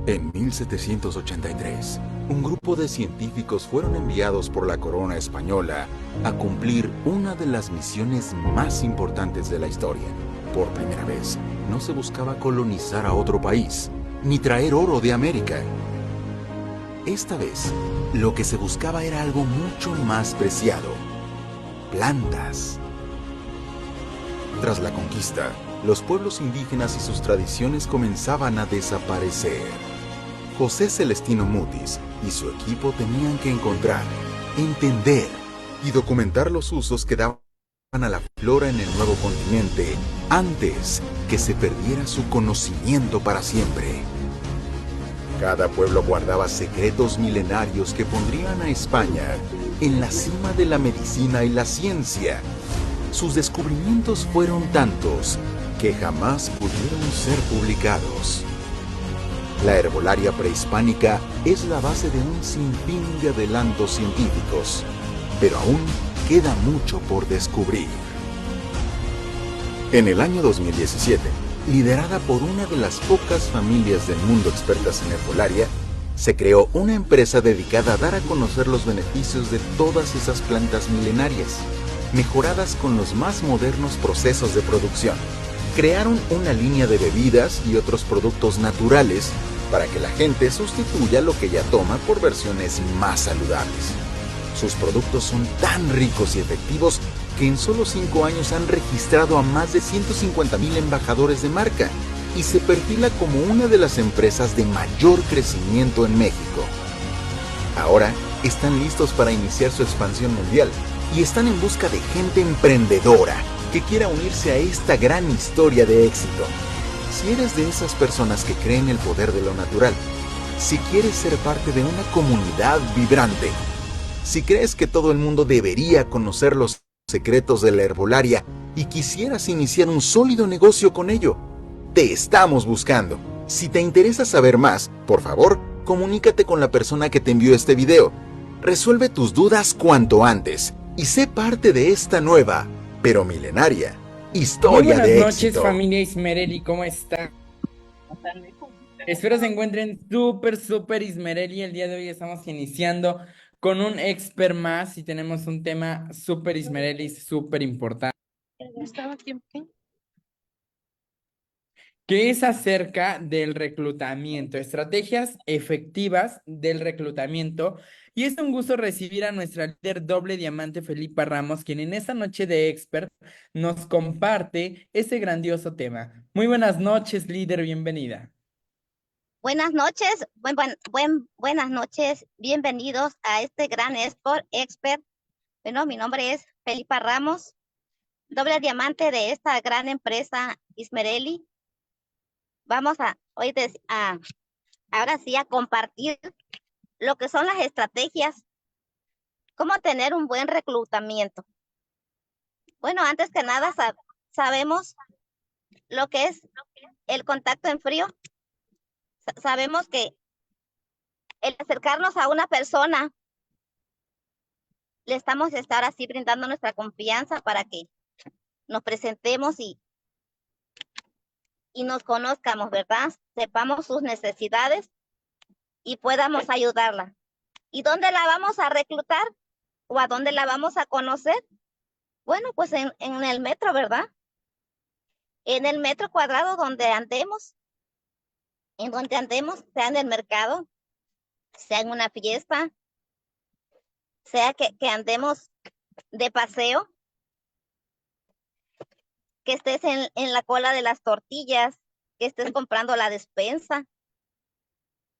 En 1783, un grupo de científicos fueron enviados por la corona española a cumplir una de las misiones más importantes de la historia. Por primera vez, no se buscaba colonizar a otro país, ni traer oro de América. Esta vez, lo que se buscaba era algo mucho más preciado: plantas. Tras la conquista, los pueblos indígenas y sus tradiciones comenzaban a desaparecer. José Celestino Mutis y su equipo tenían que encontrar, entender y documentar los usos que daban a la flora en el nuevo continente antes que se perdiera su conocimiento para siempre. Cada pueblo guardaba secretos milenarios que pondrían a España en la cima de la medicina y la ciencia. Sus descubrimientos fueron tantos que jamás pudieron ser publicados. La herbolaria prehispánica es la base de un sinfín de adelantos científicos, pero aún queda mucho por descubrir. En el año 2017, liderada por una de las pocas familias del mundo expertas en herbolaria, se creó una empresa dedicada a dar a conocer los beneficios de todas esas plantas milenarias, mejoradas con los más modernos procesos de producción. Crearon una línea de bebidas y otros productos naturales para que la gente sustituya lo que ya toma por versiones más saludables. Sus productos son tan ricos y efectivos que en solo 5 años han registrado a más de 150,000 embajadores de marca y se perfila como una de las empresas de mayor crecimiento en México. Ahora están listos para iniciar su expansión mundial y están en busca de gente emprendedora que quiera unirse a esta gran historia de éxito. Si eres de esas personas que creen el poder de lo natural, si quieres ser parte de una comunidad vibrante, si crees que todo el mundo debería conocer los secretos de la herbolaria y quisieras iniciar un sólido negocio con ello, te estamos buscando. Si te interesa saber más, por favor, comunícate con la persona que te envió este video. Resuelve tus dudas cuanto antes y sé parte de esta nueva, pero milenaria, historia de éxito. Muy buenas noches, familia Ismereli, ¿cómo está? Espero se encuentren súper Ismereli. El día de hoy estamos iniciando con un expert más y tenemos un tema súper Ismereli, súper importante, que es acerca del reclutamiento, estrategias efectivas del reclutamiento. Y es un gusto recibir a nuestra líder doble diamante Felipa Ramos, quien en esta noche de expert nos comparte este grandioso tema. Muy buenas noches, líder, bienvenida. Buenas noches, buenas noches, bienvenidos a este gran expert. Bueno, mi nombre es Felipa Ramos, doble diamante de esta gran empresa Ismereli. Vamos ahora sí a compartir lo que son las estrategias, cómo tener un buen reclutamiento. Bueno, antes que nada sabemos lo que es el contacto en frío. Sabemos que el acercarnos a una persona, le estamos ahora sí brindando nuestra confianza para que nos presentemos y nos conozcamos, ¿verdad? Sepamos sus necesidades y podamos ayudarla. ¿Y dónde la vamos a reclutar? ¿O a dónde la vamos a conocer? Bueno, pues en el metro, ¿verdad? En el metro cuadrado donde andemos, sea en el mercado, sea en una fiesta, sea que andemos de paseo, que estés en la cola de las tortillas, que estés comprando la despensa.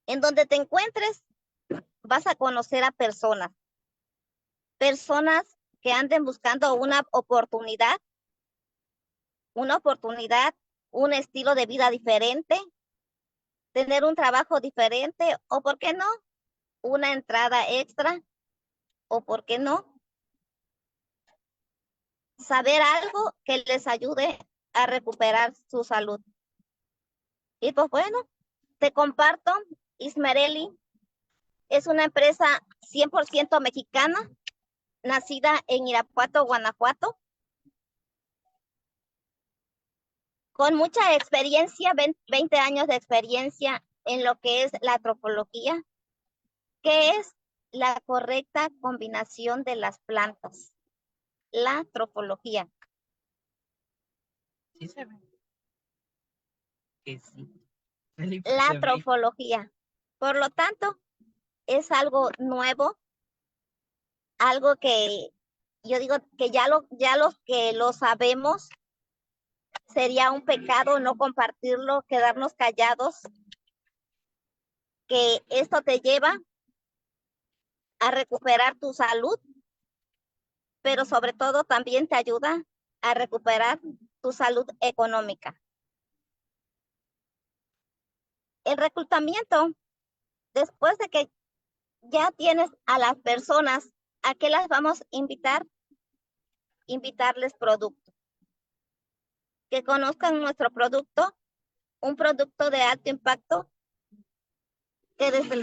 En donde te encuentres, vas a conocer a personas que anden buscando una oportunidad, un estilo de vida diferente, tener un trabajo diferente, o por qué no, una entrada extra, o por qué no, saber algo que les ayude a recuperar su salud. Y pues bueno, te comparto, Ismereli es una empresa 100% mexicana, nacida en Irapuato, Guanajuato, con mucha experiencia, 20 años de experiencia en lo que es la trofología, que es la correcta combinación de las plantas. La trofología. Sí se ve. Que sí. Felipe, La se ve. trofología. Por lo tanto, es algo nuevo, algo que yo digo que ya los que lo sabemos, sería un pecado no compartirlo, quedarnos callados, que esto te lleva a recuperar tu salud, pero sobre todo también te ayuda a recuperar tu salud económica. El reclutamiento, después de que ya tienes a las personas, ¿a qué las vamos a invitar? Invitarles producto. Que conozcan nuestro producto, un producto de alto impacto, que desde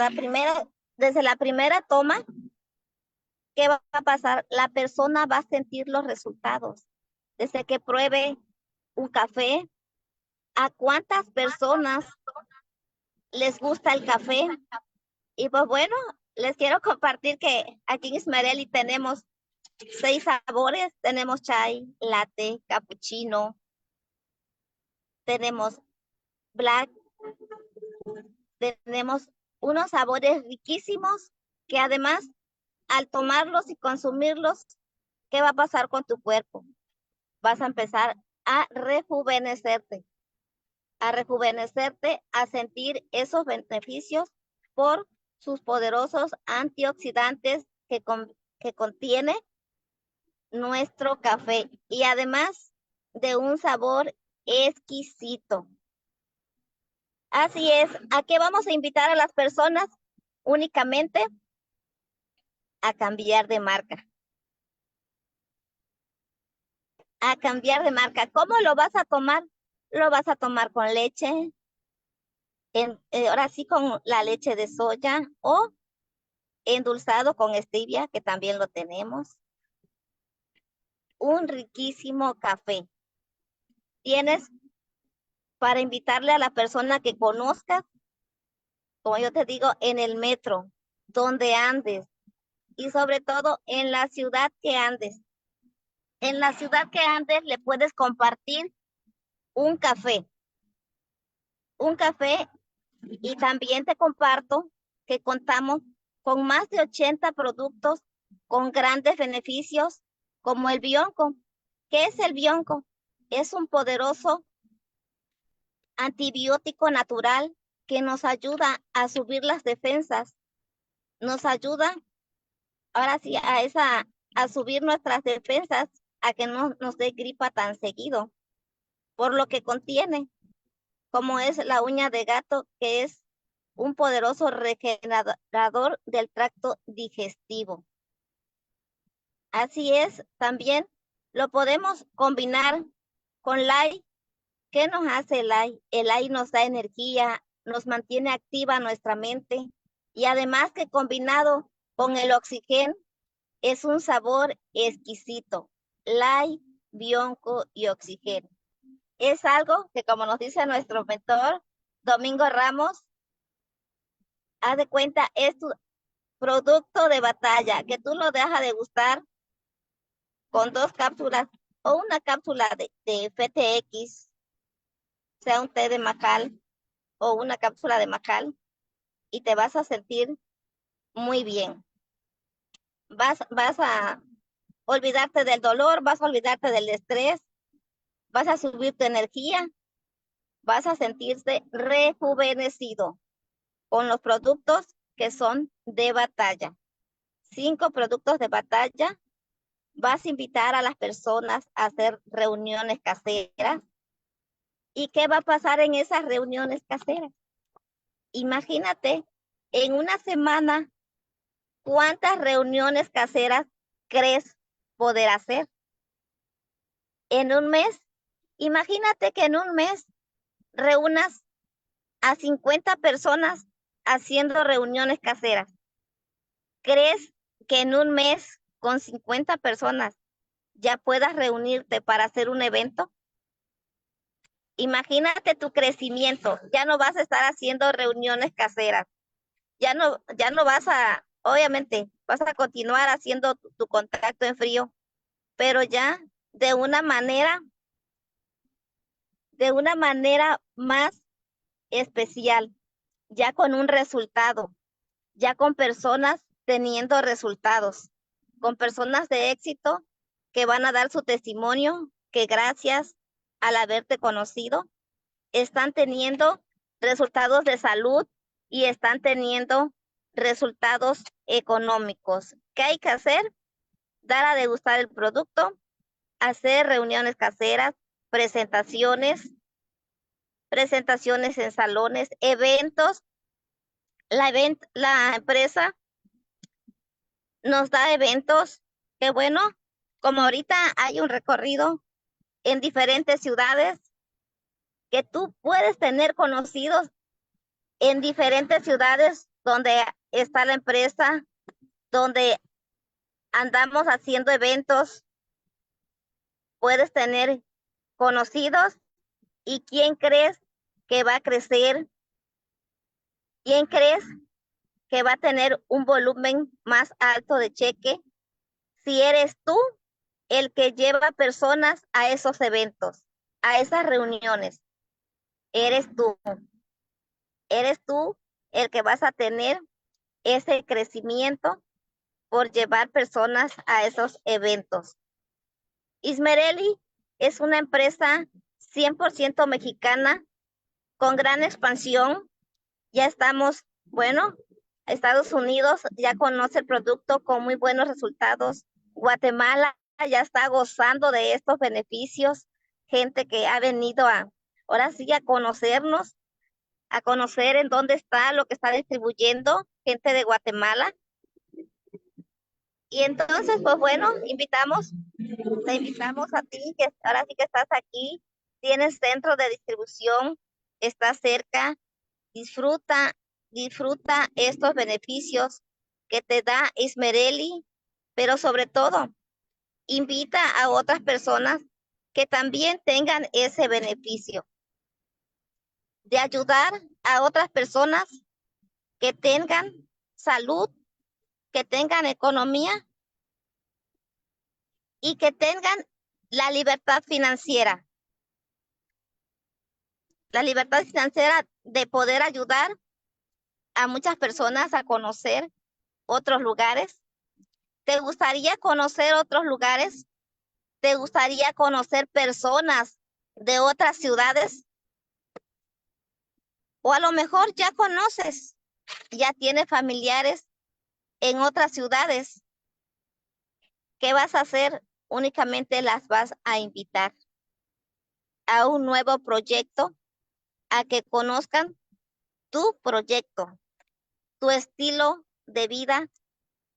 la primera toma, ¿qué va a pasar? La persona va a sentir los resultados. Desde que pruebe un café, ¿a cuántas personas les gusta el café? Y pues bueno, les quiero compartir que aquí en Ismaeli tenemos 6 sabores. Tenemos chai, latte, cappuccino, tenemos black, tenemos unos sabores riquísimos que además al tomarlos y consumirlos, ¿qué va a pasar con tu cuerpo? Vas a empezar a rejuvenecerte, a sentir esos beneficios por sus poderosos antioxidantes que contiene nuestro café y además de un sabor exquisito. Así es, ¿a qué vamos a invitar a las personas? Únicamente a cambiar de marca. A cambiar de marca. ¿Cómo lo vas a tomar? Lo vas a tomar con leche, ahora sí con la leche de soya o endulzado con stevia, que también lo tenemos. Un riquísimo café. Tienes para invitarle a la persona que conozcas, como yo te digo, en el metro, donde andes y sobre todo en la ciudad que andes. En la ciudad que andes le puedes compartir un café. Un café y también te comparto que contamos con más de 80 productos con grandes beneficios como el Bionco. ¿Qué es el Bionco? Es un poderoso antibiótico natural que nos ayuda a subir las defensas, nos ayuda ahora sí a subir nuestras defensas, a que no nos dé gripa tan seguido, por lo que contiene, como es la uña de gato, que es un poderoso regenerador del tracto digestivo. Así es, también lo podemos combinar con LAI. ¿Qué nos hace el LAI? El LAI nos da energía, nos mantiene activa nuestra mente y además que combinado con el oxígeno es un sabor exquisito. LAI, Bionco y oxígeno. Es algo que, como nos dice nuestro mentor Domingo Ramos, haz de cuenta, es tu producto de batalla, que tú lo dejas de gustar con 2 cápsulas o una cápsula de FTX, sea un té de macal o una cápsula de macal, y te vas a sentir muy bien. Vas a olvidarte del dolor, vas a olvidarte del estrés, vas a subir tu energía, vas a sentirte rejuvenecido con los productos que son de batalla. 5 productos de batalla. Vas a invitar a las personas a hacer reuniones caseras. ¿Y qué va a pasar en esas reuniones caseras? Imagínate, en una semana, ¿cuántas reuniones caseras crees poder hacer? En un mes, imagínate que en un mes reúnas a 50 personas haciendo reuniones caseras. ¿Crees que en un mes con 50 personas ya puedas reunirte para hacer un evento? Imagínate tu crecimiento. Ya no vas a estar haciendo reuniones caseras. Ya no vas a, obviamente, vas a continuar haciendo tu contacto en frío, pero ya de de una manera más especial, ya con un resultado, ya con personas teniendo resultados, con personas de éxito que van a dar su testimonio, que gracias al haberte conocido, están teniendo resultados de salud y están teniendo resultados económicos. ¿Qué hay que hacer? Dar a degustar el producto, hacer reuniones caseras, presentaciones, presentaciones en salones, eventos. La empresa nos da eventos que bueno, como ahorita hay un recorrido en diferentes ciudades que tú puedes tener conocidos en diferentes ciudades donde está la empresa, donde andamos haciendo eventos, puedes tener conocidos y quién crees que va a crecer, quién crees que va a tener un volumen más alto de cheque, si eres tú el que lleva personas a esos eventos, a esas reuniones. Eres tú el que vas a tener ese crecimiento por llevar personas a esos eventos. Ismerelli es una empresa 100% mexicana con gran expansión. Ya estamos, bueno, Estados Unidos ya conoce el producto con muy buenos resultados. Guatemala ya está gozando de estos beneficios. Gente que ha venido ahora sí, a conocernos, a conocer en dónde está lo que está distribuyendo, gente de Guatemala. Y entonces, pues bueno, te invitamos a ti, que ahora sí que estás aquí, tienes centro de distribución, estás cerca, disfruta, disfruta estos beneficios que te da Ismerelli, pero sobre todo, invita a otras personas que también tengan ese beneficio de ayudar a otras personas que tengan salud, que tengan economía y que tengan la libertad financiera de poder ayudar a muchas personas a conocer otros lugares. ¿Te gustaría conocer otros lugares? ¿Te gustaría conocer personas de otras ciudades? O a lo mejor ya conoces, ya tienes familiares en otras ciudades. ¿Qué vas a hacer? Únicamente las vas a invitar a un nuevo proyecto, a que conozcan tu proyecto, tu estilo de vida,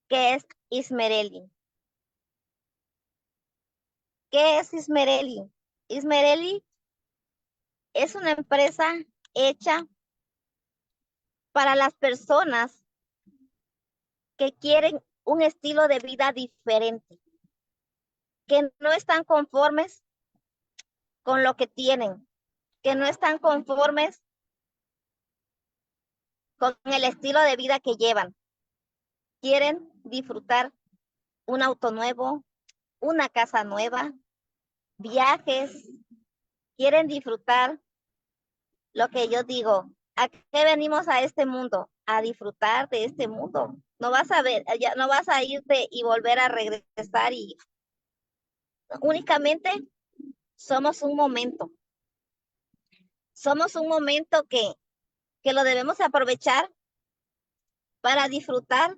que es Ismerelli. ¿Qué es Ismerelli? Ismerelli es una empresa hecha para las personas que quieren un estilo de vida diferente, que no están conformes con lo que tienen, que no están conformes con el estilo de vida que llevan. Quieren disfrutar un auto nuevo, una casa nueva, viajes, quieren disfrutar lo que yo digo. ¿A qué venimos a este mundo? A disfrutar de este mundo. No vas a ver, ya no vas a irte y volver a regresar y únicamente somos un momento. Somos un momento que lo debemos aprovechar para disfrutar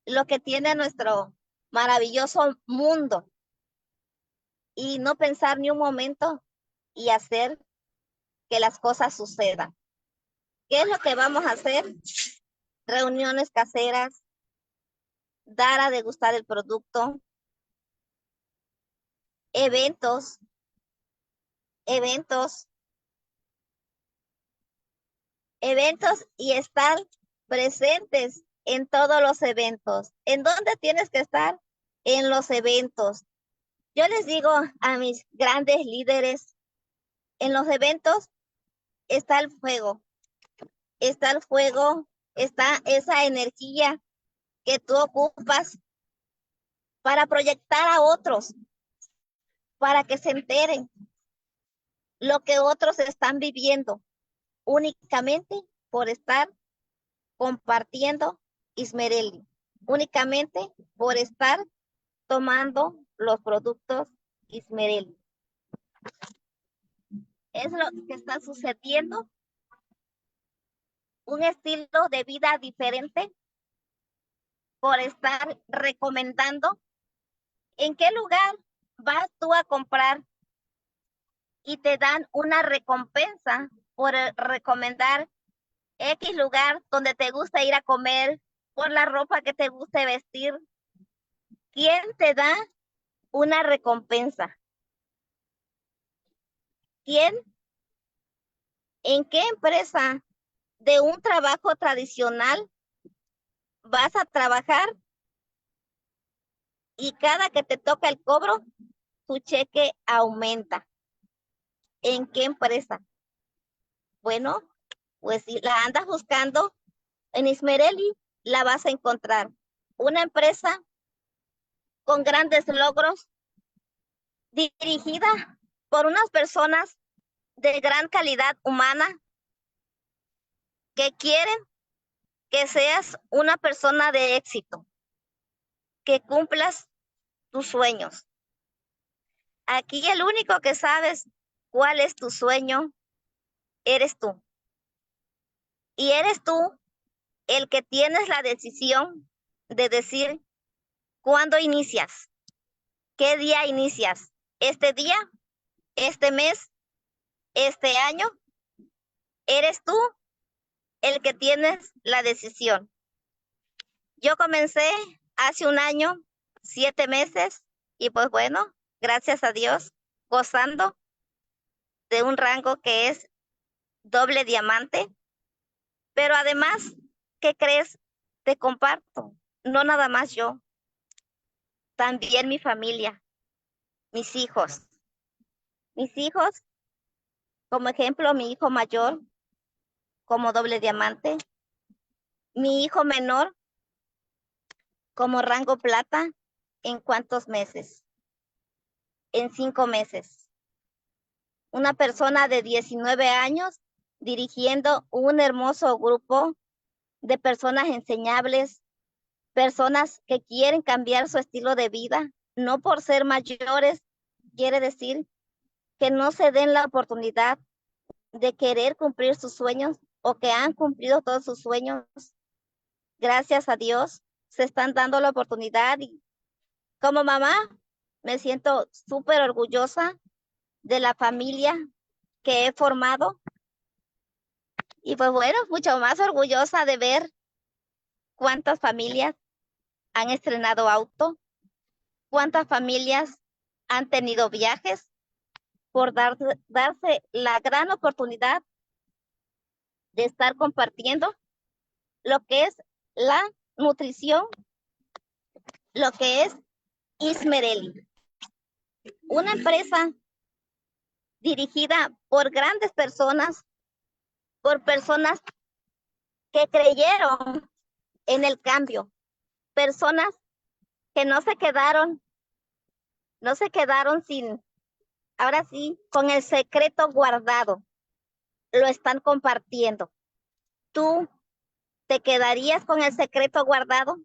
lo que tiene nuestro maravilloso mundo y no pensar ni un momento y hacer que las cosas sucedan. ¿Qué es lo que vamos a hacer? Reuniones caseras, dar a degustar el producto, eventos, eventos, eventos y estar presentes en todos los eventos. ¿En dónde tienes que estar? En los eventos. Yo les digo a mis grandes líderes, En los eventos está el fuego, está esa energía que tú ocupas para proyectar a otros, para que se enteren lo que otros están viviendo, únicamente por estar compartiendo Ismerelli, únicamente por estar tomando los productos Ismerelli. Es lo que está sucediendo, un estilo de vida diferente por estar recomendando. ¿En qué lugar vas tú a comprar y te dan una recompensa por recomendar X lugar donde te gusta ir a comer, por la ropa que te guste vestir? ¿Quién te da una recompensa? ¿Quién? ¿En qué empresa de un trabajo tradicional vas a trabajar y cada que te toca el cobro, tu cheque aumenta? ¿En qué empresa? Bueno, pues si la andas buscando, en Ismerelli la vas a encontrar. Una empresa con grandes logros, dirigida por unas personas de gran calidad humana que quieren que seas una persona de éxito, que cumplas tus sueños. Aquí el único que sabes cuál es tu sueño eres tú. Y eres tú el que tienes la decisión de decir cuándo inicias, qué día inicias, este día, este mes, este año. Eres tú el que tienes la decisión. Yo comencé hace un año, 7 meses, y pues bueno, gracias a Dios, gozando de un rango que es doble diamante. Pero además, ¿qué crees? Te comparto, no nada más yo, también mi familia, mis hijos. Mis hijos, como ejemplo, mi hijo mayor como doble diamante, mi hijo menor como rango plata. ¿En cuántos meses? En 5 meses. Una persona de 19 años dirigiendo un hermoso grupo de personas enseñables, personas que quieren cambiar su estilo de vida, no por ser mayores, quiere decir que no se den la oportunidad de querer cumplir sus sueños o que han cumplido todos sus sueños. Gracias a Dios, se están dando la oportunidad y como mamá me siento súper orgullosa de la familia que he formado y pues bueno, mucho más orgullosa de ver cuántas familias han estrenado auto, cuántas familias han tenido viajes por darse la gran oportunidad de estar compartiendo lo que es la nutrición, lo que es Ismerelli, una empresa dirigida por grandes personas, por personas que creyeron en el cambio, personas que no se quedaron sin, ahora sí, con el secreto guardado, lo están compartiendo. ¿Tú te quedarías con el secreto guardado?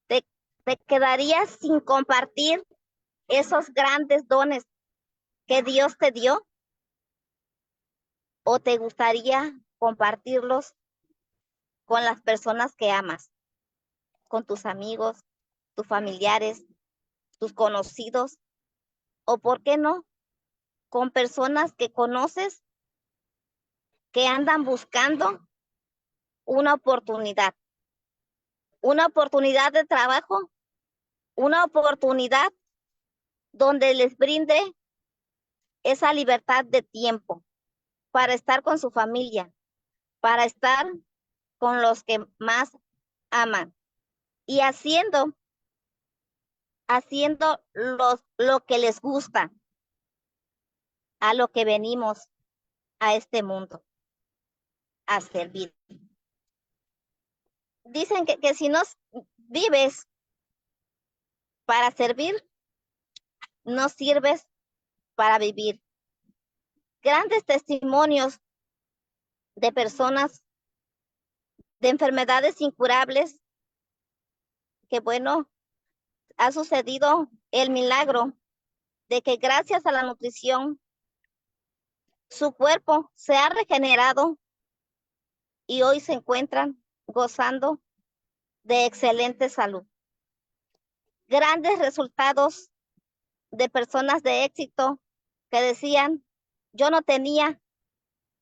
¿Te quedarías sin compartir esos grandes dones que Dios te dio? ¿O te gustaría compartirlos con las personas que amas, con tus amigos, tus familiares, tus conocidos? ¿O por qué no, con personas que conoces que andan buscando una oportunidad de trabajo, una oportunidad donde les brinde esa libertad de tiempo para estar con su familia, para estar con los que más aman y haciendo lo que les gusta? a lo que venimos a este mundo, a servir. Dicen que si no vives para servir, no sirves para vivir. Grandes testimonios de personas de enfermedades incurables, que bueno, ha sucedido el milagro de que gracias a la nutrición su cuerpo se ha regenerado y hoy se encuentran gozando de excelente salud. Grandes resultados de personas de éxito que decían, yo no tenía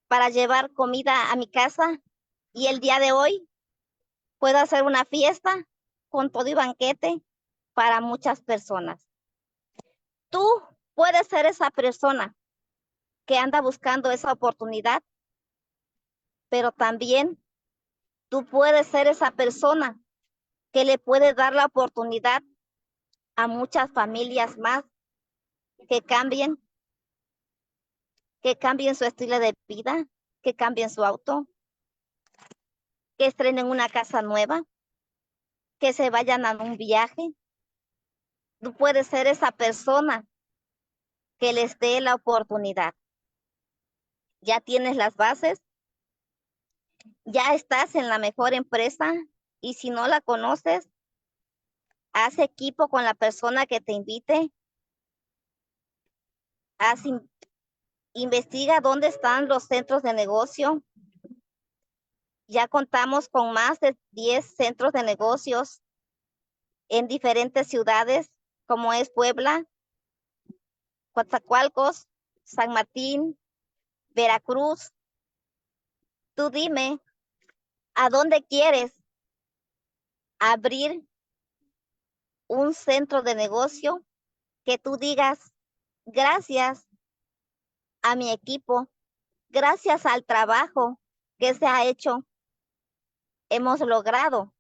para llevar comida a mi casa y el día de hoy puedo hacer una fiesta con todo y banquete para muchas personas. Tú puedes ser esa persona que anda buscando esa oportunidad, pero también tú puedes ser esa persona que le puede dar la oportunidad a muchas familias más que cambien su estilo de vida, que cambien su auto, que estrenen una casa nueva, que se vayan a un viaje. Tú puedes ser esa persona que les dé la oportunidad. Ya tienes las bases, ya estás en la mejor empresa y si no la conoces, haz equipo con la persona que te invite, investiga dónde están los centros de negocio. Ya contamos con más de 10 centros de negocios en diferentes ciudades, como es Puebla, Coatzacoalcos, San Martín, Veracruz. Tú dime, ¿a dónde quieres abrir un centro de negocio que tú digas, gracias a mi equipo, gracias al trabajo que se ha hecho, hemos logrado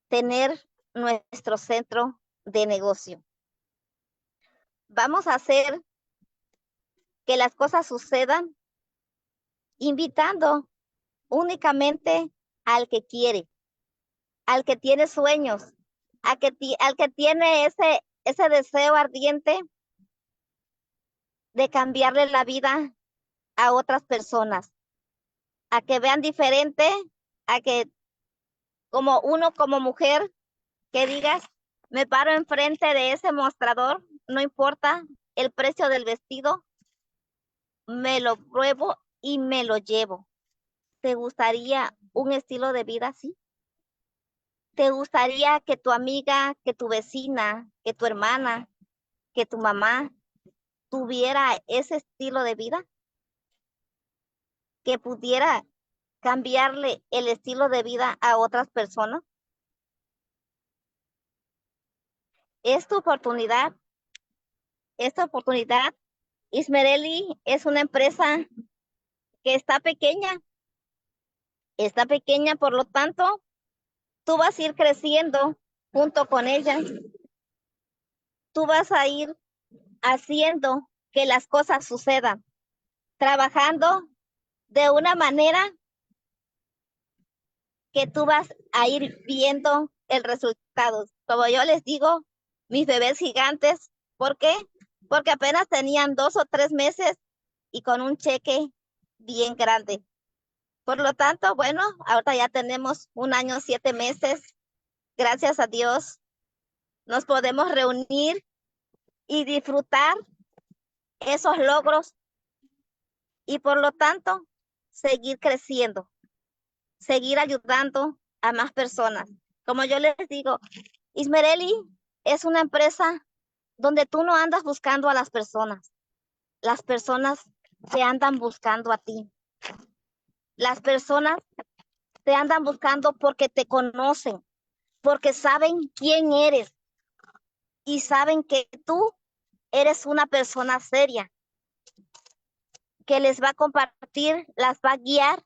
tener nuestro centro de negocio? Vamos a hacer que las cosas sucedan invitando únicamente al que quiere, al que tiene sueños, al que tiene ese deseo ardiente de cambiarle la vida a otras personas, a que vean diferente, a que como uno como mujer, que digas, me paro enfrente de ese mostrador, no importa el precio del vestido, me lo pruebo y me lo llevo. ¿Te gustaría un estilo de vida así? ¿Te gustaría que tu amiga, que tu vecina, que tu hermana, que tu mamá tuviera ese estilo de vida? ¿Que pudiera cambiarle el estilo de vida a otras personas? Es tu oportunidad. Esta oportunidad, Ismereli, es una empresa que está pequeña, por lo tanto, tú vas a ir creciendo junto con ella. Tú vas a ir haciendo que las cosas sucedan, trabajando de una manera que tú vas a ir viendo el resultado. Como yo les digo, mis bebés gigantes, ¿por qué? Porque apenas tenían 2 o 3 meses y con un cheque bien grande. Por lo tanto, bueno, ahorita ya tenemos 1 año, 7 meses. Gracias a Dios, nos podemos reunir y disfrutar esos logros y por lo tanto, seguir creciendo, seguir ayudando a más personas. Como yo les digo, Ismereli es una empresa donde tú no andas buscando a las personas te andan buscando a ti. Las personas te andan buscando porque te conocen, porque saben quién eres y saben que tú eres una persona seria, que les va a compartir, las va a guiar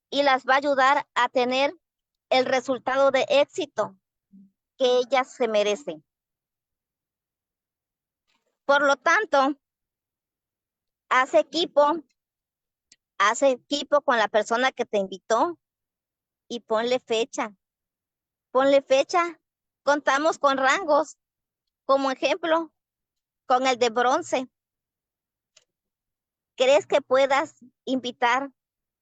y las va a ayudar a tener el resultado de éxito que ellas se merecen. Por lo tanto, haz equipo con la persona que te invitó y ponle fecha. Ponle fecha. Contamos con rangos, como ejemplo, con el de bronce. ¿Crees que puedas invitar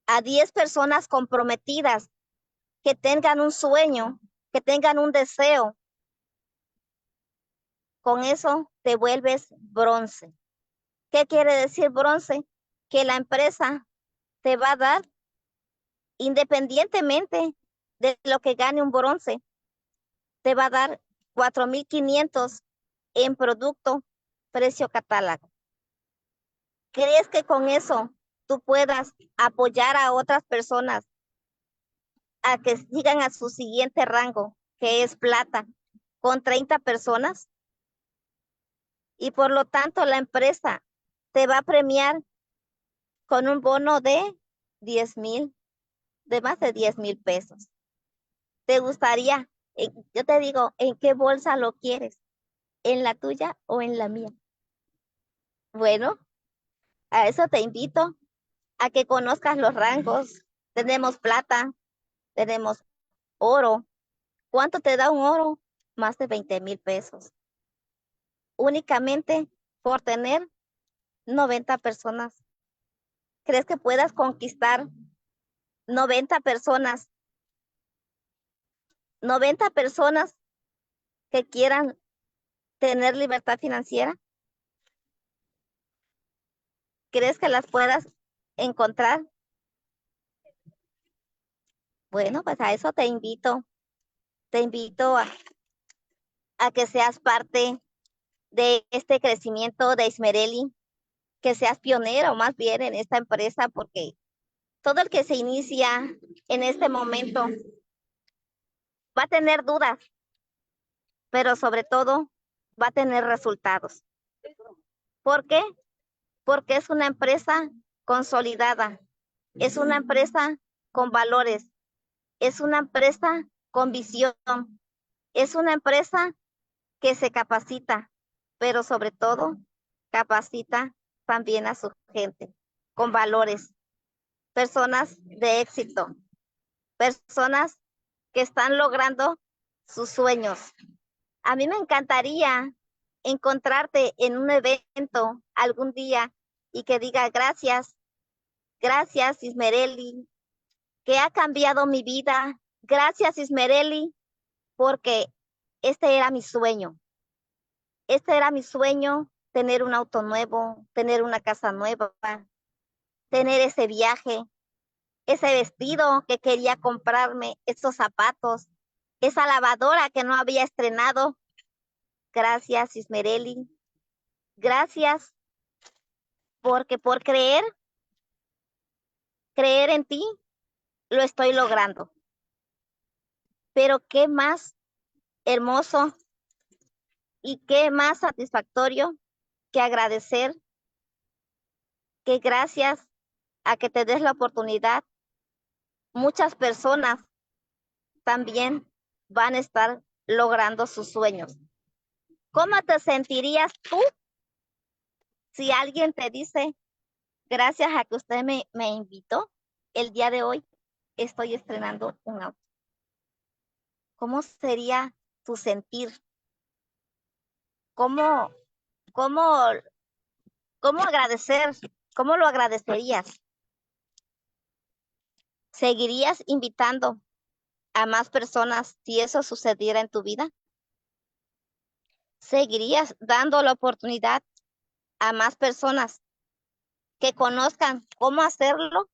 a 10 personas comprometidas que tengan un sueño, que tengan un deseo? Con eso te vuelves bronce. ¿Qué quiere decir bronce? Que la empresa te va a dar, independientemente de lo que gane un bronce, te va a dar 4,500 en producto, precio catálogo. ¿Crees que con eso tú puedas apoyar a otras personas a que sigan a su siguiente rango, que es plata, con 30 personas? Y por lo tanto la empresa te va a premiar con un bono de 10,000, de más de 10,000 pesos. ¿Te gustaría? Yo te digo, ¿en qué bolsa lo quieres? ¿En la tuya o en la mía? Bueno, a eso te invito, a que conozcas los rangos. Tenemos plata, tenemos oro. ¿Cuánto te da un oro? Más de 20,000 pesos. Únicamente por tener 90 personas. ¿Crees que puedas conquistar 90 personas? 90 personas que quieran tener libertad financiera. ¿Crees que las puedas encontrar? Bueno, pues a eso te invito. Te invito a que seas parte de este crecimiento de Ismereli, que seas pionero más bien en esta empresa, porque todo el que se inicia en este momento va a tener dudas, pero sobre todo va a tener resultados. ¿Por qué? Porque es una empresa consolidada, es una empresa con valores, es una empresa con visión, es una empresa que se capacita, pero sobre todo capacita también a su gente con valores, personas de éxito, personas que están logrando sus sueños. A mí me encantaría encontrarte en un evento algún día y que diga gracias, gracias Ismereli, que ha cambiado mi vida. Gracias Ismereli, porque este era mi sueño. Este era mi sueño, tener un auto nuevo, tener una casa nueva, tener ese viaje, ese vestido que quería comprarme, esos zapatos, esa lavadora que no había estrenado. Gracias Ismereli. Gracias porque por creer en ti, lo estoy logrando. Pero qué más hermoso y qué más satisfactorio que agradecer que gracias a que te des la oportunidad, muchas personas también van a estar logrando sus sueños. ¿Cómo te sentirías tú si alguien te dice, gracias a que usted me invitó, el día de hoy estoy estrenando un auto? ¿Cómo sería tu sentir? ¿Cómo, cómo, cómo agradecer? ¿Cómo lo agradecerías? ¿Seguirías invitando a más personas si eso sucediera en tu vida? ¿Seguirías dando la oportunidad a más personas que conozcan cómo hacerlo?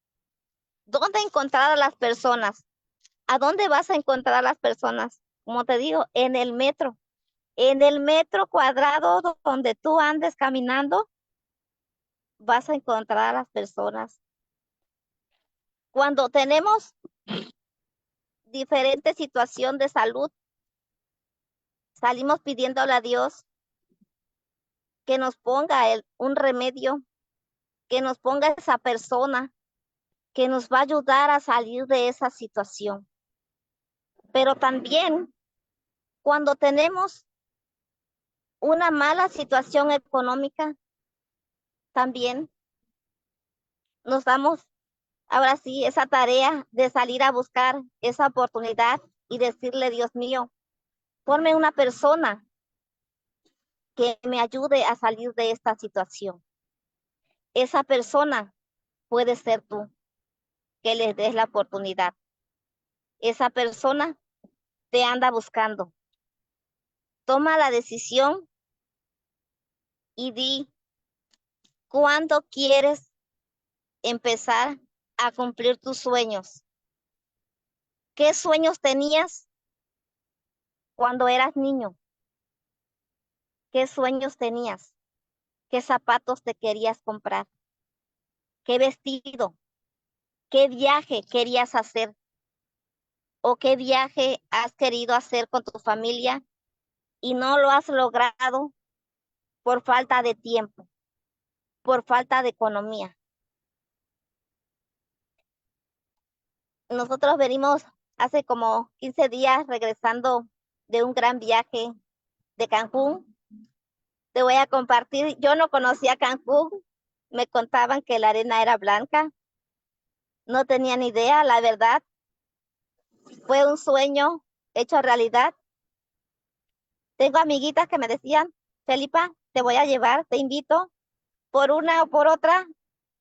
¿Dónde encontrar a las personas? ¿A dónde vas a encontrar a las personas? Como te digo, en el metro. En el metro cuadrado donde tú andes caminando, vas a encontrar a las personas. Cuando tenemos diferente situación de salud, salimos pidiéndole a Dios que nos ponga un remedio, que nos ponga esa persona que nos va a ayudar a salir de esa situación. Pero también cuando tenemos una mala situación económica, también nos damos ahora sí esa tarea de salir a buscar esa oportunidad y decirle, Dios mío, ponme una persona que me ayude a salir de esta situación. Esa persona puede ser tú, que les des la oportunidad. Esa persona te anda buscando. Toma la decisión y di cuándo quieres empezar a cumplir tus sueños. ¿Qué sueños tenías cuando eras niño? ¿Qué sueños tenías? ¿Qué zapatos te querías comprar? ¿Qué vestido? ¿Qué viaje querías hacer? ¿O qué viaje has querido hacer con tu familia y no lo has logrado por falta de tiempo, por falta de economía? Nosotros venimos hace como 15 días regresando de un gran viaje de Cancún. Te voy a compartir, yo no conocía Cancún, me contaban que la arena era blanca, no tenía ni idea, la verdad, fue un sueño hecho realidad. Tengo amiguitas que me decían, Felipa, te voy a llevar, te invito, por una o por otra,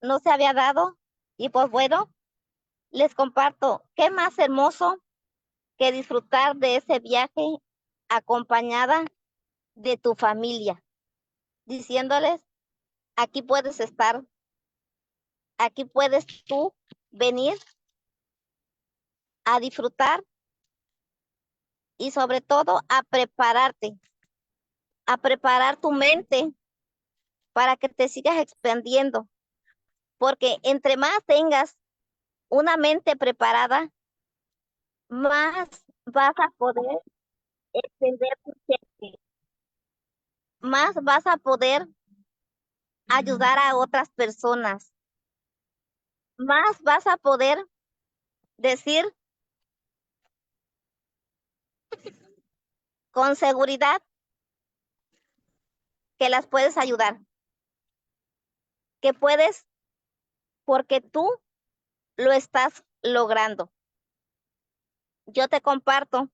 no se había dado, y pues bueno, les comparto, qué más hermoso que disfrutar de ese viaje acompañada de tu familia, diciéndoles, aquí puedes estar, aquí puedes tú venir a disfrutar y sobre todo a preparar tu mente para que te sigas expandiendo, porque entre más tengas una mente preparada, más vas a poder extender tu mente, más vas a poder ayudar a otras personas, más vas a poder decir con seguridad que las puedes ayudar, que puedes porque tú lo estás logrando. Yo te comparto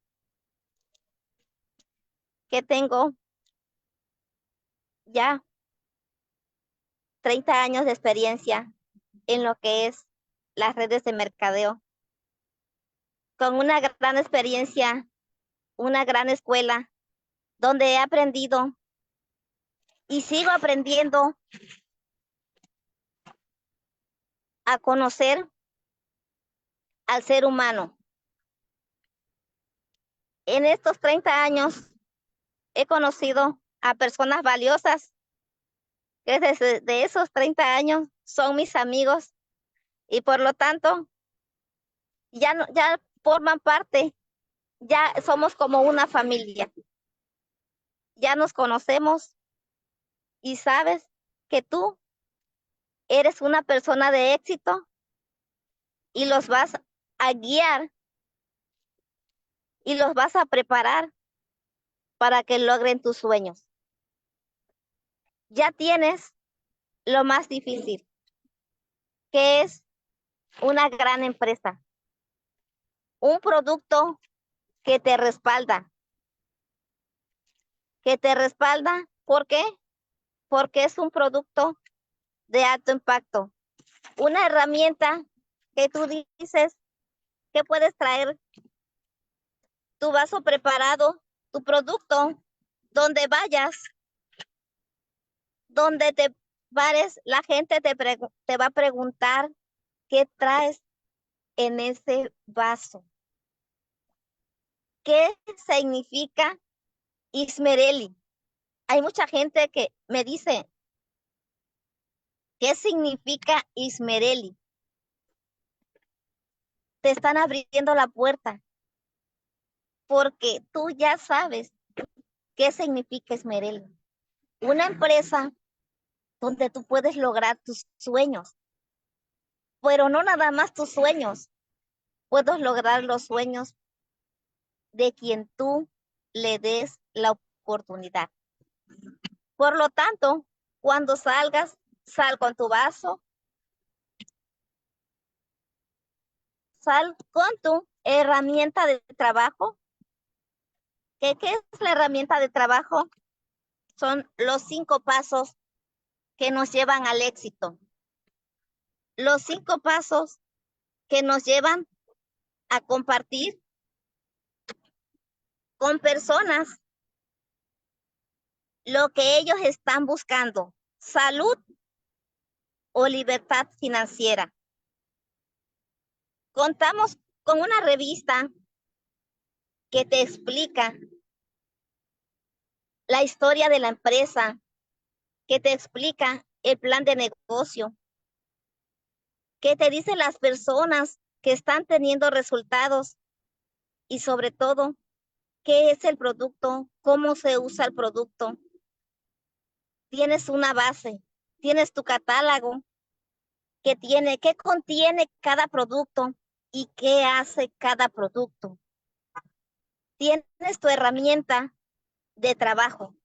que tengo ya 30 años de experiencia en lo que es las redes de mercadeo, con una gran experiencia, una gran escuela, donde he aprendido y sigo aprendiendo a conocer al ser humano. En estos 30 años he conocido a personas valiosas que desde de esos 30 años son mis amigos y por lo tanto ya, no, ya forman parte, ya somos como una familia, ya nos conocemos y sabes que tú eres una persona de éxito y los vas a guiar y los vas a preparar para que logren tus sueños. Ya tienes lo más difícil, que es una gran empresa, un producto que te respalda. ¿Por qué? Porque es un producto de alto impacto, una herramienta que tú dices que puedes traer tu vaso preparado, tu producto, donde vayas, donde te pares, la gente te va a preguntar qué traes en ese vaso. ¿Qué significa Ismereli? Hay mucha gente que me dice, ¿qué significa Ismereli? Te están abriendo la puerta porque tú ya sabes qué significa Ismereli. Una empresa donde tú puedes lograr tus sueños, pero no nada más tus sueños, puedes lograr los sueños de quien tú le des la oportunidad. Por lo tanto, cuando salgas, sal con tu vaso, sal con tu herramienta de trabajo. ¿Qué es la herramienta de trabajo? Son los 5 pasos que nos llevan al éxito. Los 5 pasos que nos llevan a compartir con personas lo que ellos están buscando, salud o libertad financiera. Contamos con una revista que te explica la historia de la empresa, que te explica el plan de negocio, que te dice las personas que están teniendo resultados y sobre todo, qué es el producto, cómo se usa el producto. Tienes una base, tienes tu catálogo qué contiene cada producto y qué hace cada producto. Tienes tu herramienta de trabajo,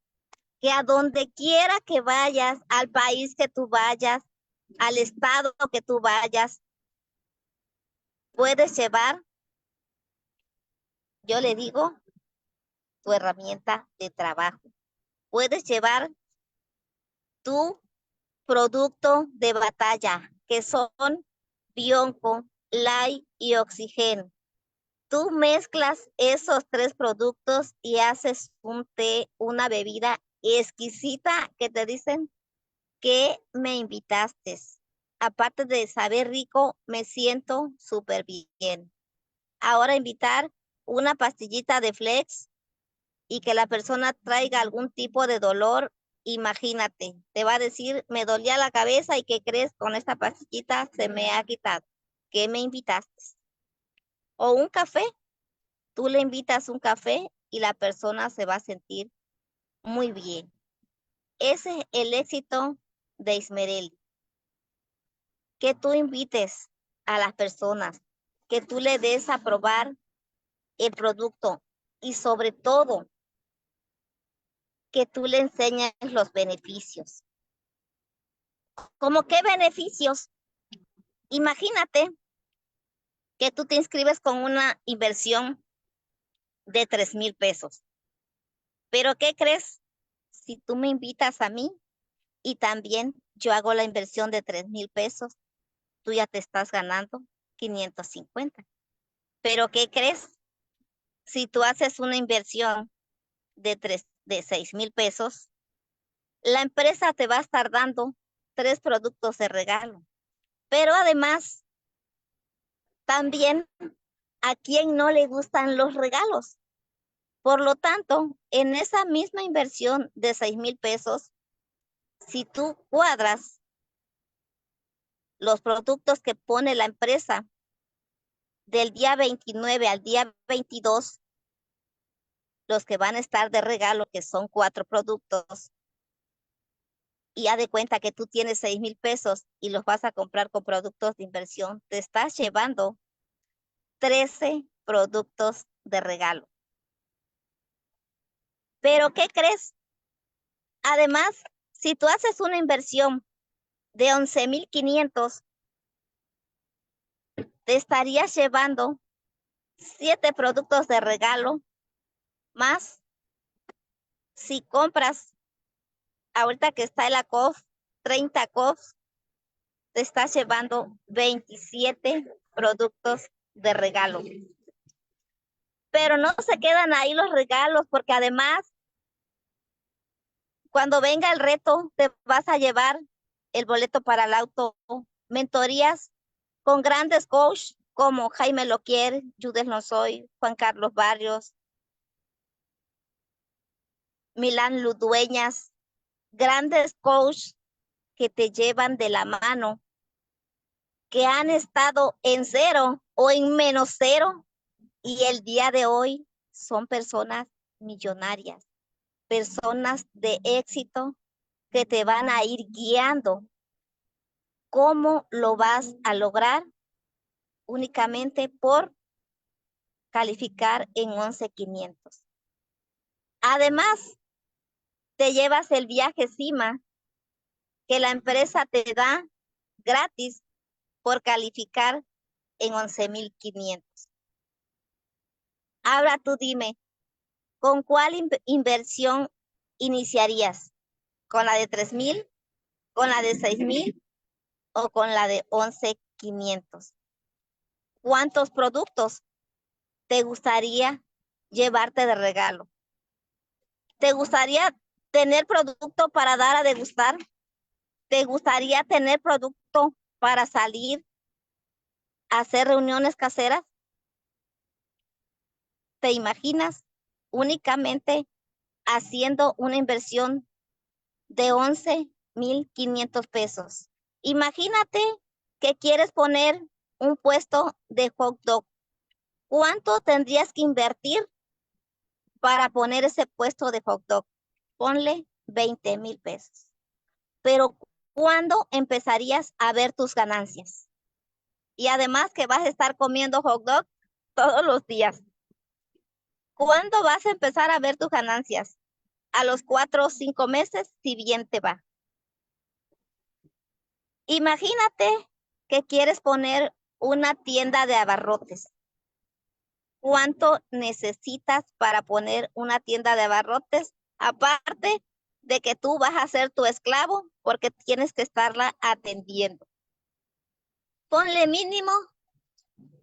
que a donde quiera que vayas, al país que tú vayas, al estado que tú vayas, puedes llevar, yo le digo, tu herramienta de trabajo. Puedes llevar tu producto de batalla, que son Bionco, Light y Oxígeno. Tú mezclas esos 3 productos y haces un té, una bebida exquisita que te dicen que me invitaste. Aparte de saber rico, me siento súper bien. Ahora invitar una pastillita de Flex y que la persona traiga algún tipo de dolor, imagínate, te va a decir, me dolía la cabeza y ¿qué crees? Con esta pastillita se me ha quitado. ¿Qué me invitaste? O un café. Tú le invitas un café y la persona se va a sentir muy bien. Ese es el éxito de Ismerel. Que tú invites a las personas, que tú le des a probar el producto y sobre todo que tú le enseñes los beneficios. ¿Cómo qué beneficios? Imagínate que tú te inscribes con una inversión de 3,000 pesos. Pero ¿qué crees? Si tú me invitas a mí, y también yo hago la inversión de 3,000 pesos, tú ya te estás ganando 550. Pero ¿qué crees? Si tú haces una inversión de 6,000 pesos, la empresa te va a estar dando 3 productos de regalo. Pero además, también a quien no le gustan los regalos. Por lo tanto, en esa misma inversión de 6,000 pesos, si tú cuadras los productos que pone la empresa del día 29 al día 22, los que van a estar de regalo, que son 4 productos, y haz de cuenta que tú tienes 6,000 pesos y los vas a comprar con productos de inversión, te estás llevando 13 productos de regalo. Pero ¿qué crees? Además, si tú haces una inversión de 11,500, te estarías llevando 7 productos de regalo más si compras, ahorita que está el ACOF, 30 ACOFs, te estás llevando 27 productos de regalo. Pero no se quedan ahí los regalos, porque además, cuando venga el reto, te vas a llevar el boleto para el auto, mentorías con grandes coaches como Jaime Loquier, Judith Lozoy, Juan Carlos Barrios, Milán Ludueñas, grandes coaches que te llevan de la mano, que han estado en 0 o en -0 y el día de hoy son personas millonarias, personas de éxito que te van a ir guiando. ¿Cómo lo vas a lograr? Únicamente por calificar en 11,500. Además, te llevas el viaje encima que la empresa te da gratis por calificar en 11,500. Ahora tú dime, ¿con cuál inversión iniciarías? ¿Con la de 3,000? ¿Con la de 6,000? ¿O con la de 11,500? ¿Cuántos productos te gustaría llevarte de regalo? ¿Te gustaría tener producto para dar a degustar? ¿Te gustaría tener producto para salir a hacer reuniones caseras? ¿Te imaginas únicamente haciendo una inversión de 11,500 pesos? Imagínate que quieres poner un puesto de hot dog. ¿Cuánto tendrías que invertir para poner ese puesto de hot dog? Ponle 20,000 pesos. Pero ¿cuándo empezarías a ver tus ganancias? Y además que vas a estar comiendo hot dog todos los días. ¿Cuándo vas a empezar a ver tus ganancias? A los 4 o 5 meses, si bien te va. Imagínate que quieres poner una tienda de abarrotes. ¿Cuánto necesitas para poner una tienda de abarrotes? Aparte de que tú vas a ser tu esclavo porque tienes que estarla atendiendo. Ponle mínimo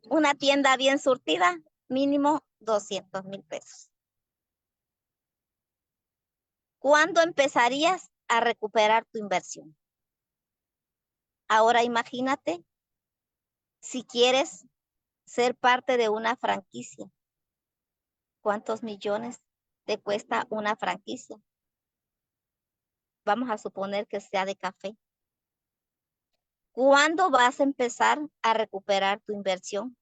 una tienda bien surtida, mínimo 200,000 pesos. ¿Cuándo empezarías a recuperar tu inversión? Ahora imagínate si quieres ser parte de una franquicia. ¿Cuántos millones te cuesta una franquicia? Vamos a suponer que sea de café. ¿Cuándo vas a empezar a recuperar tu inversión?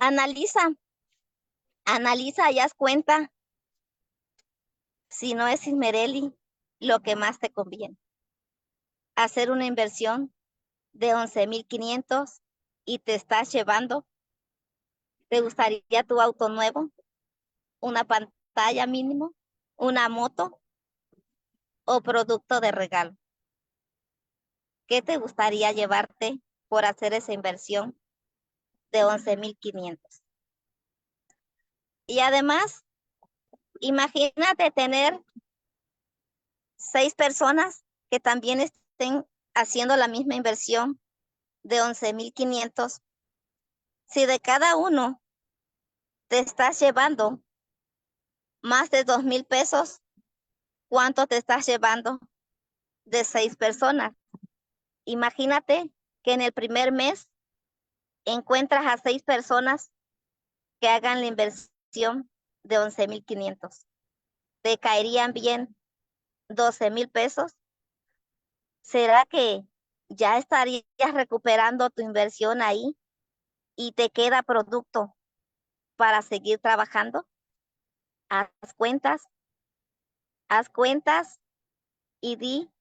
Analiza y haz cuenta si no es Ismereli lo que más te conviene. Hacer una inversión de 11,500 y te estás llevando. ¿Te gustaría tu auto nuevo? ¿Una pantalla mínimo? ¿Una moto? ¿O producto de regalo? ¿Qué te gustaría llevarte por hacer esa inversión de 11,500? Y además, imagínate tener 6 personas que también estén haciendo la misma inversión de 11,500. Si de cada uno te estás llevando más de 2,000 pesos, ¿cuánto te estás llevando de 6 personas? Imagínate que en el primer mes encuentras a 6 personas que hagan la inversión de 11,500. ¿Te caerían bien 12,000 pesos? ¿Será que ya estarías recuperando tu inversión ahí y te queda producto para seguir trabajando? Haz cuentas y di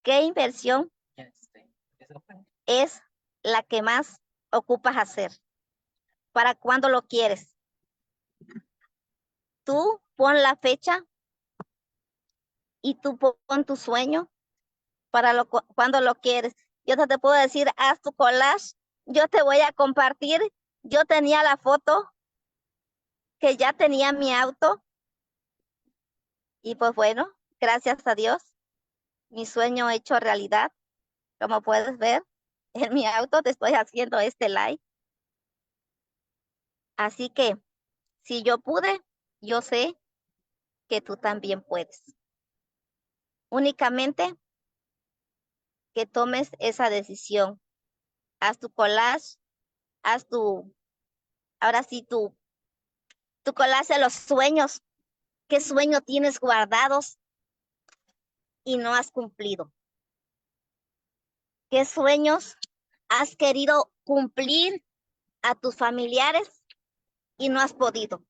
qué inversión es la que más ocupas hacer. ¿Para cuándo lo quieres? Tú pon la fecha y tú pon tu sueño para cuando lo quieres. Yo te puedo decir, haz tu collage. Yo te voy a compartir. Yo tenía la foto que ya tenía mi auto. Y pues bueno, gracias a Dios, mi sueño hecho realidad. Como puedes ver, en mi auto te estoy haciendo este live. Así que, si yo pude, yo sé que tú también puedes. Únicamente que tomes esa decisión. Haz tu collage, haz ahora sí, tu collage de los sueños. ¿Qué sueño tienes guardados y no has cumplido? ¿Qué sueños has querido cumplir a tus familiares y no has podido?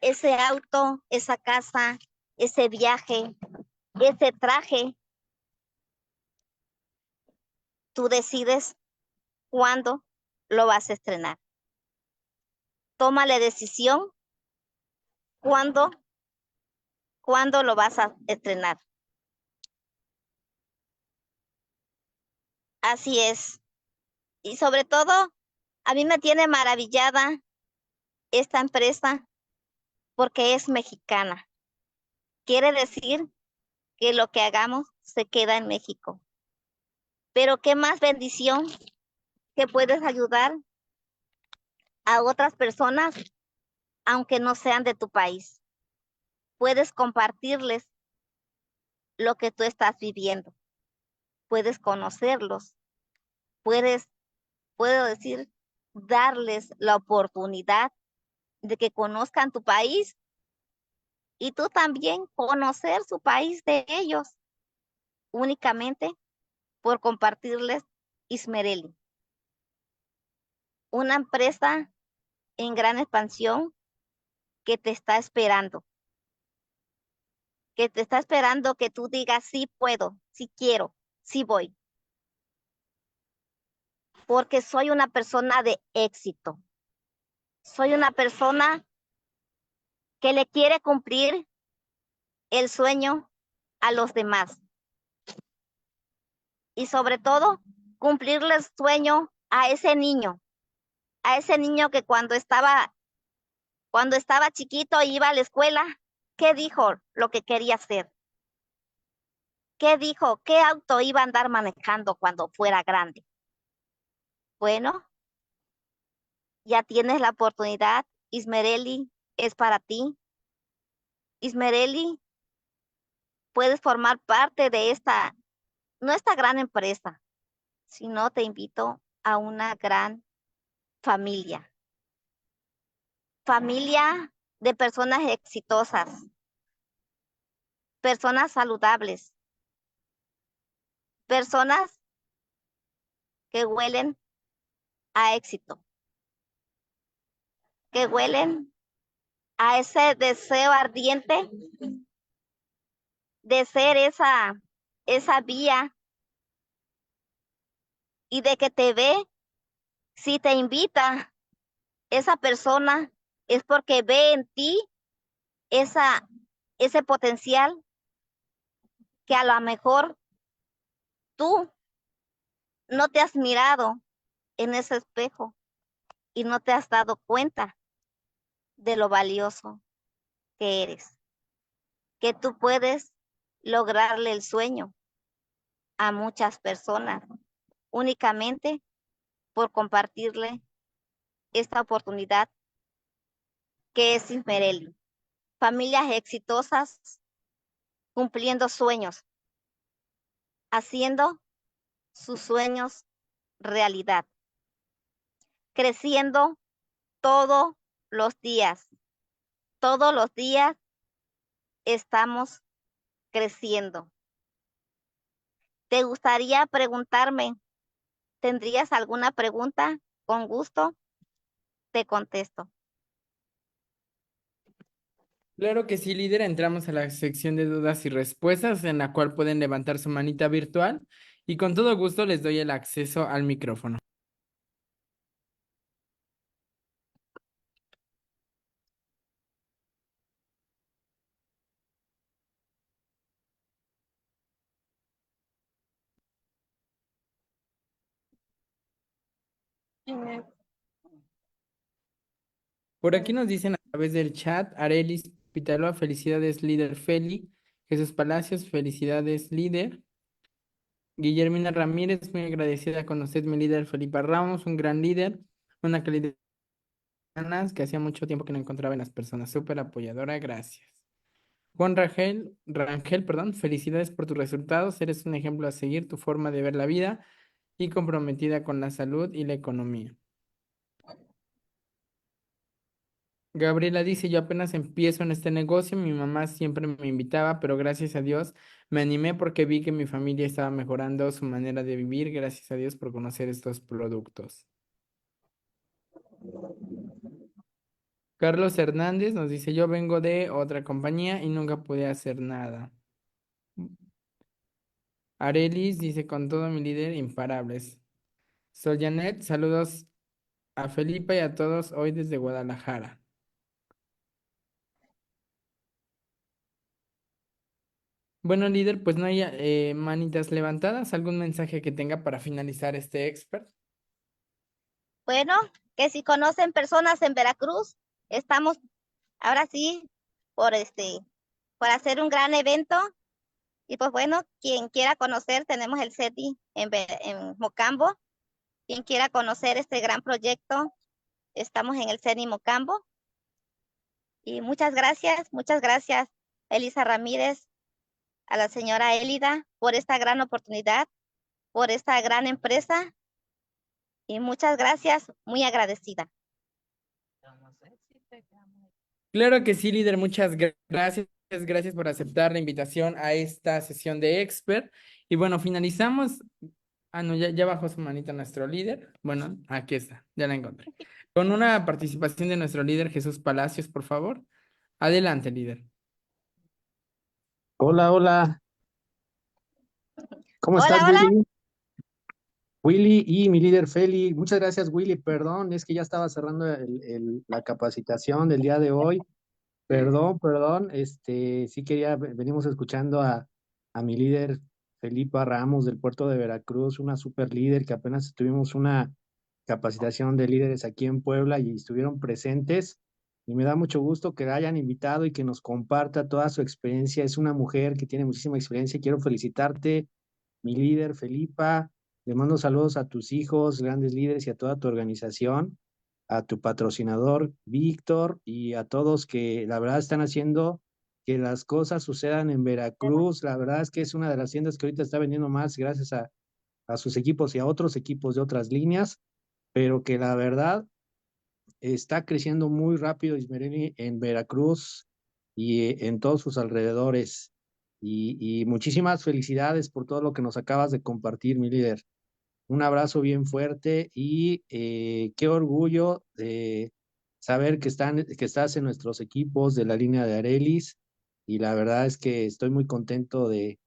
Ese auto, esa casa, ese viaje, ese traje, tú decides cuándo lo vas a estrenar. toma la decisión cuándo, cuándo lo vas a estrenar. Así es. Y sobre todo, a mí me tiene maravillada esta empresa porque es mexicana. Quiere decir que lo que hagamos se queda en México. Pero qué más bendición que puedes ayudar a otras personas, aunque no sean de tu país. Puedes compartirles lo que tú estás viviendo. Puedes conocerlos. Puedes, puedo decir, darles la oportunidad de que conozcan tu país y tú también conocer su país de ellos únicamente por compartirles Ismereli, una empresa en gran expansión que te está esperando, que tú digas sí puedo, sí quiero, sí voy, porque soy una persona de éxito, soy una persona que le quiere cumplir el sueño a los demás y sobre todo cumplirle el sueño a ese niño que cuando estaba chiquito e iba a la escuela, ¿qué dijo lo que quería hacer? ¿Qué dijo? ¿Qué auto iba a andar manejando cuando fuera grande? Bueno, ya tienes la oportunidad. Ismereli es para ti. Ismereli, puedes formar parte de no esta gran empresa, sino te invito a una gran familia. Familia de personas exitosas, personas saludables, personas que huelen a éxito, que huelen a ese deseo ardiente de ser esa vía y de que te ve, si te invita esa persona, es porque ve en ti esa, ese potencial que a lo mejor tú no te has mirado en ese espejo y no te has dado cuenta de lo valioso que eres, que tú puedes lograrle el sueño a muchas personas únicamente por compartirle esta oportunidad que es Ismereli. Familias exitosas cumpliendo sueños, haciendo sus sueños realidad, creciendo todos los días. Todos los días estamos creciendo. ¿Te gustaría preguntarme? ¿Tendrías alguna pregunta? Con gusto te contesto. Claro que sí, líder. Entramos a la sección de dudas y respuestas en la cual pueden levantar su manita virtual y con todo gusto les doy el acceso al micrófono. Por aquí nos dicen a través del chat, Arelis Pitaloa, felicidades líder Feli. Jesús Palacios, felicidades líder. Guillermina Ramírez, muy agradecida con usted, mi líder Felipe Ramos, un gran líder, una calidad de ganas que hacía mucho tiempo que no encontraba en las personas, súper apoyadora, gracias. Juan Rangel, perdón, felicidades por tus resultados, eres un ejemplo a seguir, tu forma de ver la vida y comprometida con la salud y la economía. Gabriela dice, yo apenas empiezo en este negocio, mi mamá siempre me invitaba, pero gracias a Dios me animé porque vi que mi familia estaba mejorando su manera de vivir, gracias a Dios por conocer estos productos. Carlos Hernández nos dice, yo vengo de otra compañía y nunca pude hacer nada. Arelis dice, con todo mi líder, imparables. Sol Janet, saludos a Felipa y a todos hoy desde Guadalajara. Bueno, líder, pues no hay manitas levantadas. ¿Algún mensaje que tenga para finalizar este expert? Bueno, que si conocen personas en Veracruz, estamos ahora sí por por hacer un gran evento. Y pues bueno, quien quiera conocer, tenemos el SETI en Mocambo. Quien quiera conocer este gran proyecto, estamos en el SETI Mocambo. Y muchas gracias, Elisa Ramírez, a la señora Élida, por esta gran oportunidad, por esta gran empresa. Y muchas gracias, muy agradecida. Claro que sí, líder. Muchas gracias. Gracias por aceptar la invitación a esta sesión de expert. Y bueno, finalizamos. Ah, no, ya bajó su manita nuestro líder. Bueno, aquí está, ya la encontré. Con una participación de nuestro líder Jesús Palacios, por favor. Adelante, líder. Hola, hola. ¿Cómo estás, Hola, hola. Willy? Willy y mi líder Feli. Muchas gracias, Willy. Perdón, es que ya estaba cerrando la capacitación del día de hoy. Perdón. Sí quería, venimos escuchando a mi líder Felipa Ramos del puerto de Veracruz, una super líder que apenas tuvimos una capacitación de líderes aquí en Puebla y estuvieron presentes. Y me da mucho gusto que la hayan invitado y que nos comparta toda su experiencia. Es una mujer que tiene muchísima experiencia. Quiero felicitarte, mi líder Felipa. Le mando saludos a tus hijos, grandes líderes, y a toda tu organización, a tu patrocinador Víctor y a todos que la verdad están haciendo que las cosas sucedan en Veracruz. La verdad es que es una de las tiendas que ahorita está vendiendo más gracias a sus equipos y a otros equipos de otras líneas, pero que la verdad está creciendo muy rápido Ismereni en Veracruz y en todos sus alrededores. Y muchísimas felicidades por todo lo que nos acabas de compartir, mi líder. Un abrazo bien fuerte y qué orgullo de saber que estás en nuestros equipos de la línea de Arelis, y la verdad es que estoy muy contento de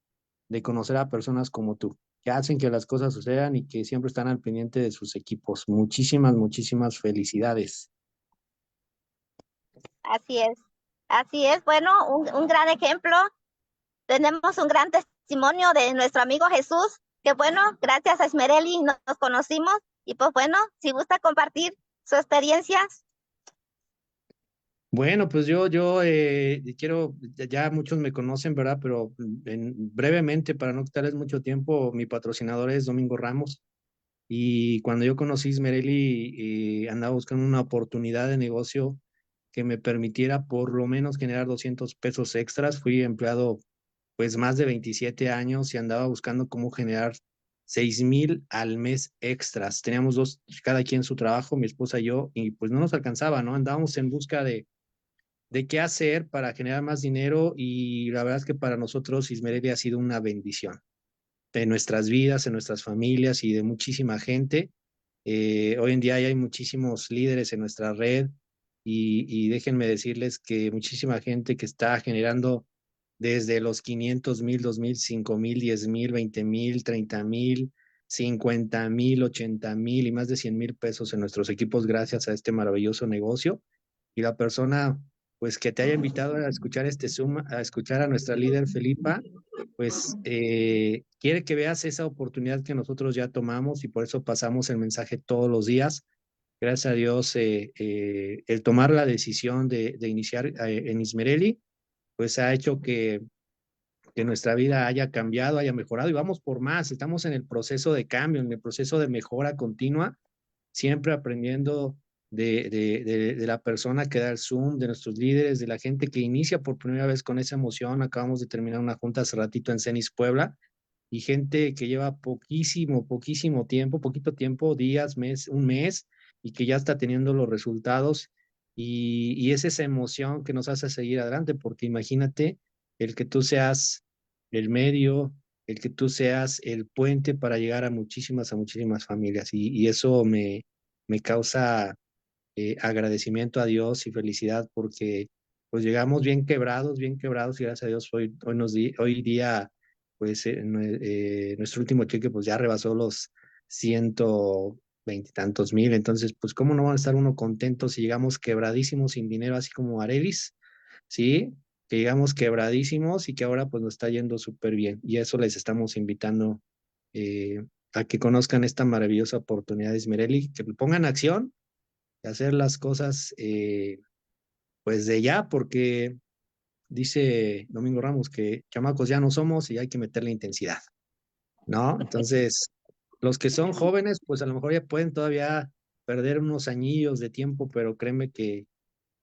conocer a personas como tú, que hacen que las cosas sucedan y que siempre están al pendiente de sus equipos. Muchísimas felicidades. Así es. Así es. Bueno, un gran ejemplo. Tenemos un gran testimonio de nuestro amigo Jesús, que bueno, gracias a Esmereli nos conocimos. Y pues bueno, si gusta compartir su experiencia. Bueno, pues yo quiero, ya muchos me conocen, ¿verdad? Pero brevemente, para no quitarles mucho tiempo, mi patrocinador es Domingo Ramos. Y cuando yo conocí a Ismereli, andaba buscando una oportunidad de negocio que me permitiera por lo menos generar 200 pesos extras. Fui empleado pues más de 27 años y andaba buscando cómo generar 6,000 al mes extras. Teníamos dos, cada quien su trabajo, mi esposa y yo, y pues no nos alcanzaba, ¿no? Andábamos en busca de qué hacer para generar más dinero, y la verdad es que para nosotros Ismereli ha sido una bendición de nuestras vidas, en nuestras familias y de muchísima gente. Hoy en día ya hay muchísimos líderes en nuestra red, y déjenme decirles que muchísima gente que está generando desde los 500,000, 2,000, 5,000, 10,000, 20,000, 30,000, 50,000, 80,000 y más de 100,000 pesos en nuestros equipos gracias a este maravilloso negocio. Y la persona pues que te haya invitado a escuchar este Zoom, a escuchar a nuestra líder Felipa, pues quiere que veas esa oportunidad que nosotros ya tomamos, y por eso pasamos el mensaje todos los días. Gracias a Dios, el tomar la decisión de iniciar en Ismereli, pues ha hecho que nuestra vida haya cambiado, haya mejorado, y vamos por más. Estamos en el proceso de cambio, en el proceso de mejora continua, siempre aprendiendo de la persona que da el Zoom, de nuestros líderes, de la gente que inicia por primera vez con esa emoción. Acabamos de terminar una junta hace ratito en Cenis, Puebla, y gente que lleva poquísimo tiempo, poquito tiempo, días, un mes, y que ya está teniendo los resultados. Y es esa emoción que nos hace seguir adelante, porque imagínate el que tú seas el medio, el que tú seas el puente para llegar a muchísimas familias. Y eso me causa agradecimiento a Dios y felicidad, porque pues llegamos bien quebrados, y gracias a Dios hoy día pues nuestro último cheque pues ya rebasó los 100, veintitantos mil. Entonces, pues, ¿cómo no va a estar uno contento si llegamos quebradísimos sin dinero, así como Arelis? ¿Sí? Que llegamos quebradísimos y que ahora pues nos está yendo súper bien. Y eso les estamos invitando a que conozcan esta maravillosa oportunidad de Ismerelli, que pongan acción y hacer las cosas pues de ya, porque dice Domingo Ramos que chamacos ya no somos y hay que meterle intensidad, ¿no? Entonces, los que son jóvenes, pues a lo mejor ya pueden todavía perder unos añillos de tiempo, pero créeme que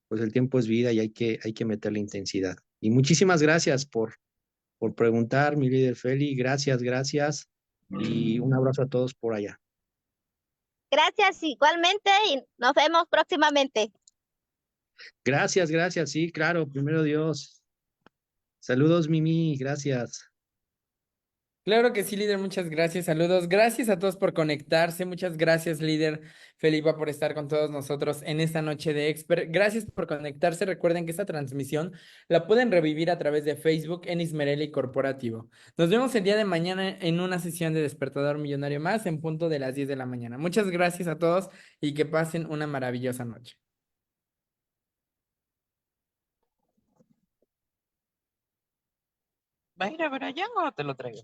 pues el tiempo es vida y hay que meterle intensidad. Y muchísimas gracias por preguntar, mi líder Feli. Gracias, gracias. Y un abrazo a todos por allá. Gracias igualmente y nos vemos próximamente. Gracias, gracias. Sí, claro, primero Dios. Saludos, Mimi. Gracias. Claro que sí, líder, muchas gracias, saludos. Gracias a todos por conectarse. Muchas gracias, líder Felipa, por estar con todos nosotros en esta noche de Expert. Gracias por conectarse. Recuerden que esta transmisión la pueden revivir a través de Facebook en Ismerelli Corporativo. Nos vemos el día de mañana en una sesión de Despertador Millonario más en punto de las 10 de la mañana. Muchas gracias a todos y que pasen una maravillosa noche. ¿Vas a ir a ver allá o te lo traigo?